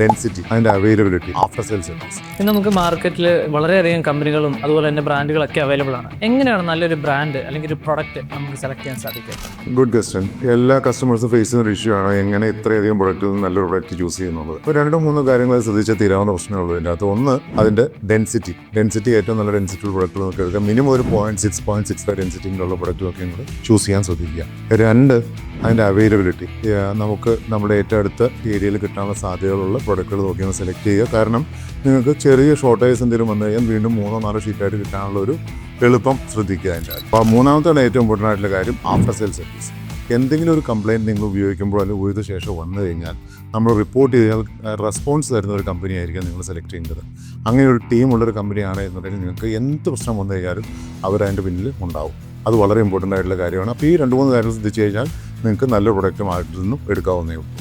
Density, അതിൻ്റെ availability, after sale service. ഇന്ന് നമുക്ക് മാർക്കറ്റിൽ വളരെയധികം കമ്പനികളും അതുപോലെ തന്നെ ബ്രാൻഡുകളൊക്കെ അവൈലബിൾ ആണ്. എങ്ങനെയാണ് നല്ലൊരു ബ്രാൻഡ് അല്ലെങ്കിൽ ഒരു പ്രൊഡക്റ്റ് നമുക്ക് സെലക്ട് ചെയ്യാൻ സാധിക്കുക? Good question. എല്ലാ കസ്റ്റമേഴ്സും ഫേസ് ചെയ്യുന്ന ഒരു ഇഷ്യൂ ആണ് എങ്ങനെ ഇത്രയധികം പ്രൊഡക്റ്റിൽ നിന്ന് നല്ലൊരു പ്രൊഡക്റ്റ് ചൂസ് ചെയ്യുന്നത്. ഇപ്പോൾ 2-3 കാര്യങ്ങൾ ശ്രദ്ധിച്ചാൽ തീരാവുന്ന പ്രശ്നമുള്ളൂ. ഇതിൻ്റെ അകത്ത് ഒന്ന് അതിൻ്റെ ഡെൻസിറ്റി ഏറ്റവും നല്ല ഡെൻസിറ്റി പ്രൊഡക്റ്റ് നോക്കി എടുക്കുക. മിനിമം ഒരു 0.6-0.65 ഡെൻസിറ്റിയിലുള്ള പ്രൊഡക്റ്റ് നോക്കി ചൂസ് ചെയ്യാൻ ശ്രദ്ധിക്കുക. 2, അതിൻ്റെ അവൈലബിലിറ്റി. നമുക്ക് നമ്മുടെ ഏറ്റവും അടുത്ത ഏരിയയിൽ കിട്ടാനുള്ള സാധ്യതകളുള്ള പ്രൊഡക്റ്റുകൾ നോക്കിയാണ് സെലക്ട് ചെയ്യുക. കാരണം നിങ്ങൾക്ക് ചെറിയ ഷോർട്ടേജ് എന്തെങ്കിലും വന്നു കഴിഞ്ഞാൽ വീണ്ടും 3-4 ഷീറ്റായിട്ട് കിട്ടാനുള്ള ഒരു എളുപ്പം ശ്രദ്ധിക്കുക. അതിൻ്റെ അപ്പോൾ മൂന്നാമത്താണ് ഏറ്റവും ഇമ്പോർട്ടൻ്റ് ആയിട്ടുള്ള കാര്യം ആഫ്റ്റർ സെയിൽ സർവീസ്. എന്തെങ്കിലും ഒരു കംപ്ലയിൻറ്റ് നിങ്ങൾ ഉപയോഗിക്കുമ്പോൾ അല്ലെങ്കിൽ ഉപയോഗിച്ച ശേഷം വന്നു കഴിഞ്ഞാൽ നമ്മൾ റിപ്പോർട്ട് ചെയ്താൽ റെസ്പോൺസ് തരുന്ന ഒരു കമ്പനി ആയിരിക്കും നിങ്ങൾ സെലക്ട് ചെയ്യേണ്ടത്. അങ്ങനെ ഒരു ടീമുള്ളൊരു കമ്പനിയാണ് എന്നുണ്ടെങ്കിൽ നിങ്ങൾക്ക് എന്ത് പ്രശ്നം വന്നു കഴിഞ്ഞാലും അവരതിൻ്റെ പിന്നിൽ ഉണ്ടാവും. അത് വളരെ ഇമ്പോർട്ടൻ്റ് ആയിട്ടുള്ള കാര്യമാണ്. അപ്പോൾ ഈ 2-3 കാര്യങ്ങൾ ശ്രദ്ധിച്ചു കഴിഞ്ഞാൽ നിങ്ങൾക്ക് നല്ല പ്രൊഡക്റ്റ് മാർക്കറ്റിൽ നിന്നും എടുക്കാവുന്നേ ഉള്ളൂ.